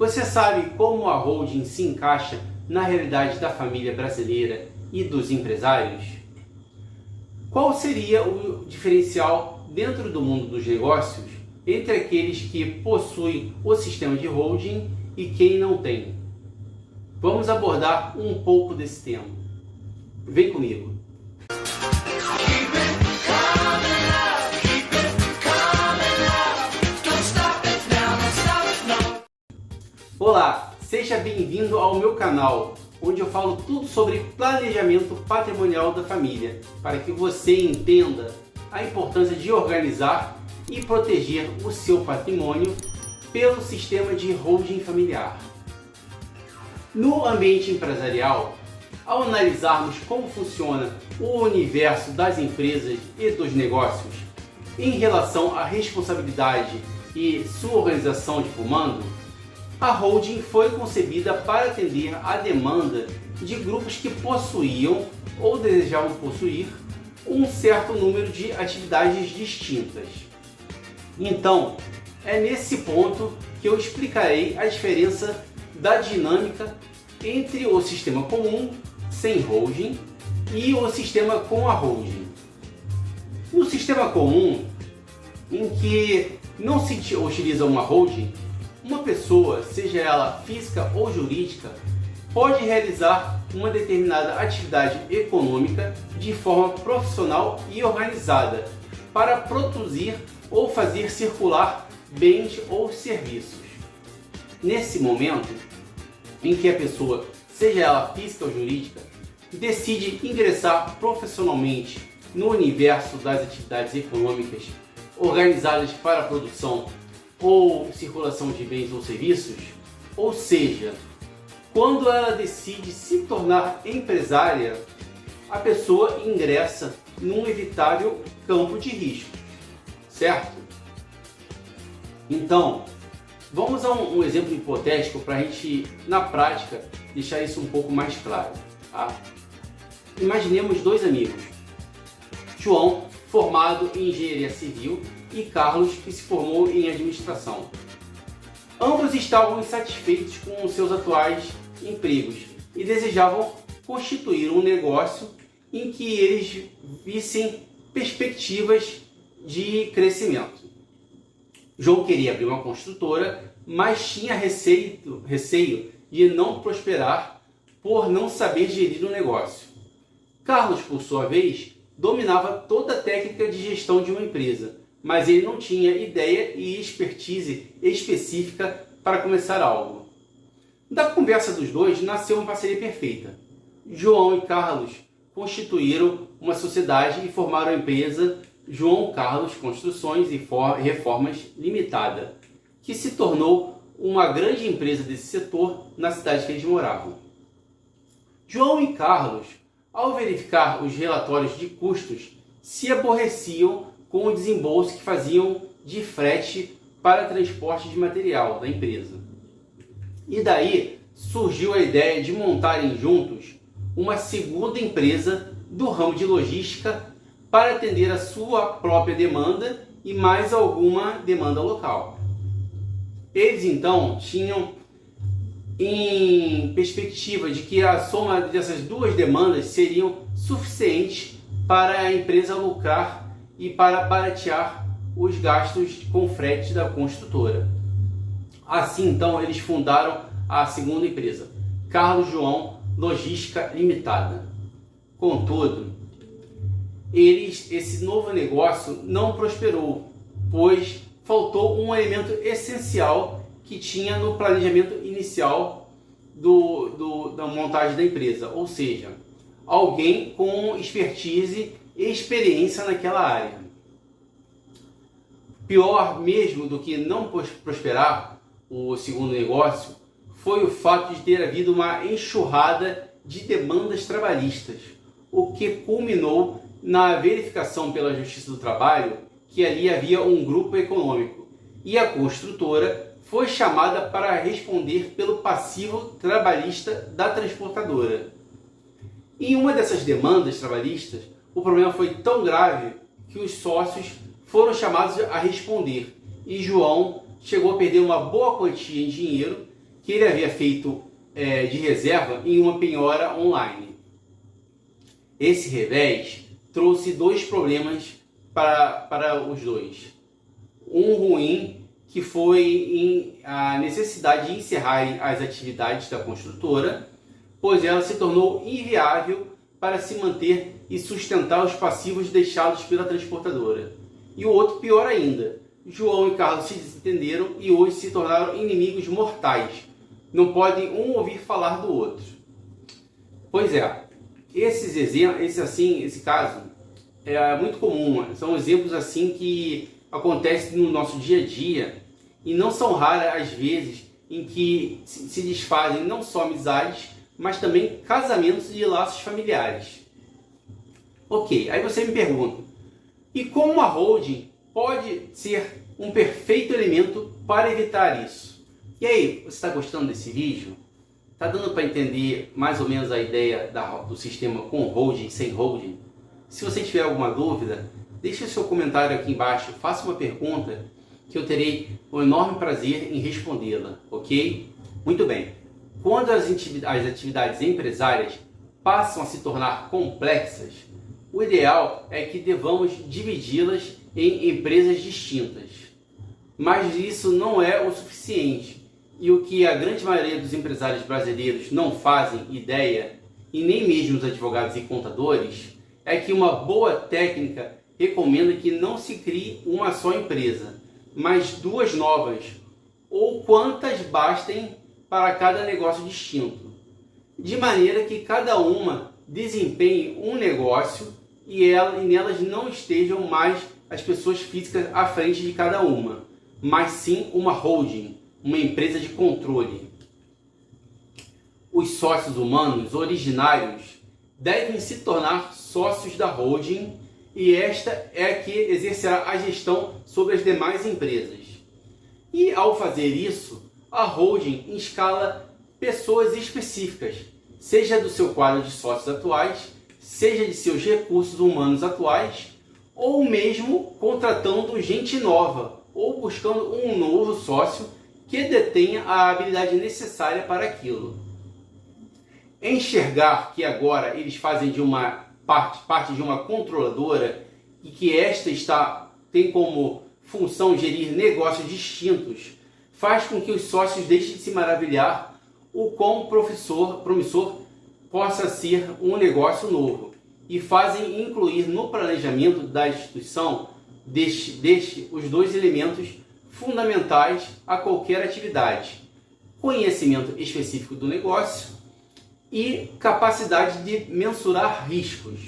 Você sabe como a holding se encaixa na realidade da família brasileira e dos empresários? Qual seria o diferencial dentro do mundo dos negócios entre aqueles que possuem o sistema de holding e quem não tem? Vamos abordar um pouco desse tema. Vem comigo! Olá, seja bem-vindo ao meu canal, onde eu falo tudo sobre planejamento patrimonial da família, para que você entenda a importância de organizar e proteger o seu patrimônio pelo sistema de holding familiar. No ambiente empresarial, ao analisarmos como funciona o universo das empresas e dos negócios em relação à responsabilidade e sua organização de comando, a holding foi concebida para atender à demanda de grupos que possuíam ou desejavam possuir um certo número de atividades distintas. Então, é nesse ponto que eu explicarei a diferença da dinâmica entre o sistema comum, sem holding, e o sistema com a holding. No sistema comum, em que não se utiliza uma holding, uma pessoa, seja ela física ou jurídica, pode realizar uma determinada atividade econômica de forma profissional e organizada para produzir ou fazer circular bens ou serviços. Nesse momento em que a pessoa, seja ela física ou jurídica, decide ingressar profissionalmente no universo das atividades econômicas organizadas para a produção ou circulação de bens ou serviços, ou seja, quando ela decide se tornar empresária, a pessoa ingressa num evitável campo de risco, certo? Então, vamos a um exemplo hipotético para a gente, na prática, deixar isso um pouco mais claro. Tá? Imaginemos dois amigos, João, formado em engenharia civil, e Carlos, que se formou em administração. Ambos estavam insatisfeitos com os seus atuais empregos e desejavam constituir um negócio em que eles vissem perspectivas de crescimento. João queria abrir uma construtora, mas tinha receio de não prosperar por não saber gerir o negócio. Carlos, por sua vez, dominava toda a técnica de gestão de uma empresa, mas ele não tinha ideia e expertise específica para começar algo. Da conversa dos dois nasceu uma parceria perfeita. João e Carlos constituíram uma sociedade e formaram a empresa João Carlos Construções e Reformas Limitada, que se tornou uma grande empresa desse setor na cidade que eles moravam. João e Carlos, ao verificar os relatórios de custos, se aborreciam com o desembolso que faziam de frete para transporte de material da empresa. E daí surgiu a ideia de montarem juntos uma segunda empresa do ramo de logística para atender a sua própria demanda e mais alguma demanda local. Eles então tinham em perspectiva de que a soma dessas duas demandas seriam suficientes para a empresa lucrar e para baratear os gastos com frete da construtora. Assim, então, eles fundaram a segunda empresa, Carlos João Logística Limitada. Contudo, esse novo negócio não prosperou, pois faltou um elemento essencial que tinha no planejamento inicial da montagem da empresa, ou seja, alguém com expertise e experiência naquela área. Pior mesmo do que não prosperar o segundo negócio foi o fato de ter havido uma enxurrada de demandas trabalhistas, o que culminou na verificação pela Justiça do Trabalho que ali havia um grupo econômico e a construtora foi chamada para responder pelo passivo trabalhista da transportadora. Em uma dessas demandas trabalhistas, o problema foi tão grave que os sócios foram chamados a responder e João chegou a perder uma boa quantia em dinheiro que ele havia feito de reserva em uma penhora online. Esse revés trouxe dois problemas para os dois. Um ruim, que foi a necessidade de encerrar as atividades da construtora, pois ela se tornou inviável para se manter e sustentar os passivos deixados pela transportadora. E o outro, pior ainda, João e Carlos se desentenderam e hoje se tornaram inimigos mortais. Não podem um ouvir falar do outro. Pois é, esse caso é muito comum. São exemplos assim que acontecem no nosso dia a dia e não são raras as vezes em que se desfazem não só amizades, mas também casamentos e laços familiares. Ok, aí você me pergunta, e como a holding pode ser um perfeito elemento para evitar isso? E aí, você está gostando desse vídeo? Está dando para entender mais ou menos a ideia do sistema com holding e sem holding? Se você tiver alguma dúvida, deixe seu comentário aqui embaixo, faça uma pergunta que eu terei um enorme prazer em respondê-la, ok? Muito bem. Quando as atividades empresárias passam a se tornar complexas, o ideal é que devamos dividi-las em empresas distintas. Mas isso não é o suficiente. E o que a grande maioria dos empresários brasileiros não fazem ideia, e nem mesmo os advogados e contadores, é que uma boa técnica recomenda que não se crie uma só empresa, mas duas novas, ou quantas bastem para cada negócio distinto, de maneira que cada uma desempenhe um negócio e nelas não estejam mais as pessoas físicas à frente de cada uma, mas sim uma holding, uma empresa de controle. Os sócios humanos originários devem se tornar sócios da holding e esta é a que exercerá a gestão sobre as demais empresas. E ao fazer isso, a holding escala pessoas específicas, seja do seu quadro de sócios atuais, seja de seus recursos humanos atuais, ou mesmo contratando gente nova, ou buscando um novo sócio que detenha a habilidade necessária para aquilo. Enxergar que agora eles fazem de uma parte de uma controladora e que esta tem como função gerir negócios distintos, faz com que os sócios deixem de se maravilhar o quão promissor possa ser um negócio novo e fazem incluir no planejamento da instituição os dois elementos fundamentais a qualquer atividade: conhecimento específico do negócio e capacidade de mensurar riscos.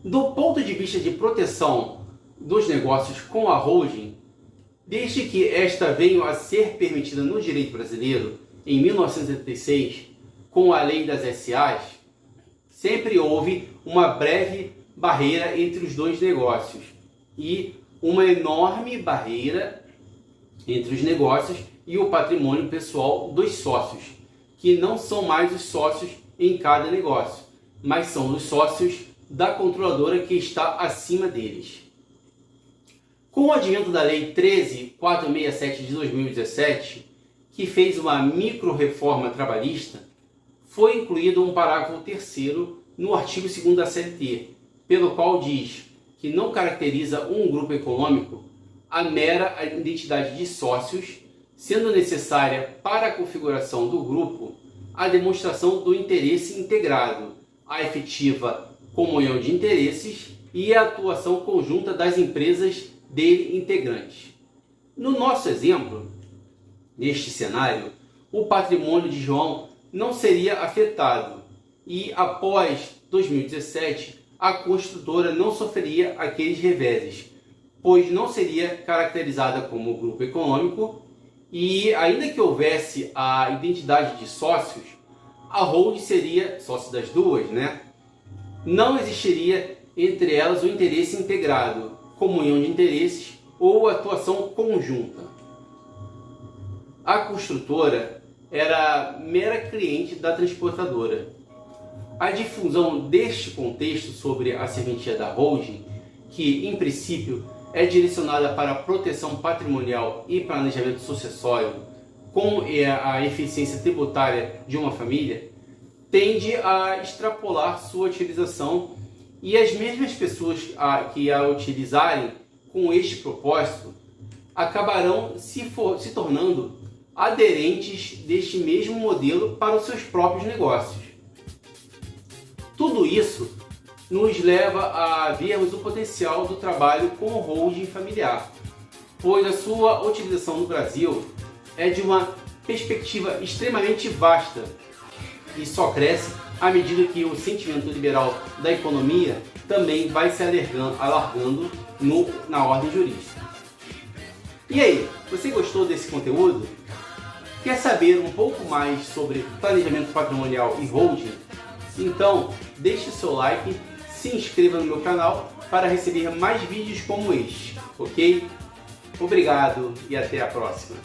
Do ponto de vista de proteção dos negócios com a holding, desde que esta veio a ser permitida no direito brasileiro em 1976, com a lei das SAs, sempre houve uma breve barreira entre os dois negócios e uma enorme barreira entre os negócios e o patrimônio pessoal dos sócios, que não são mais os sócios em cada negócio, mas são os sócios da controladora que está acima deles. Com o advento da Lei 13.467 de 2017, que fez uma micro-reforma trabalhista, foi incluído um parágrafo 3º no artigo 2º da CLT, pelo qual diz que não caracteriza um grupo econômico a mera identidade de sócios, sendo necessária para a configuração do grupo a demonstração do interesse integrado, a efetiva comunhão de interesses e a atuação conjunta das empresas dele integrantes. No nosso exemplo, neste cenário, o patrimônio de João não seria afetado e, após 2017, a construtora não sofreria aqueles reveses, pois não seria caracterizada como grupo econômico e, ainda que houvesse a identidade de sócios, a holding seria sócio das duas, Não existiria entre elas o interesse integrado, comunhão de interesses ou atuação conjunta. A construtora era mera cliente da transportadora. A difusão deste contexto sobre a serventia da holding, que em princípio é direcionada para proteção patrimonial e planejamento sucessório, com a eficiência tributária de uma família, tende a extrapolar sua utilização, e as mesmas pessoas que a utilizarem com este propósito acabarão se tornando aderentes deste mesmo modelo para os seus próprios negócios. Tudo isso nos leva a vermos o potencial do trabalho com o holding familiar, pois a sua utilização no Brasil é de uma perspectiva extremamente vasta e só cresce à medida que o sentimento liberal da economia também vai se alargando na ordem jurídica. E aí, você gostou desse conteúdo? Quer saber um pouco mais sobre planejamento patrimonial e holding? Então, deixe seu like, se inscreva no meu canal para receber mais vídeos como este, ok? Obrigado e até a próxima!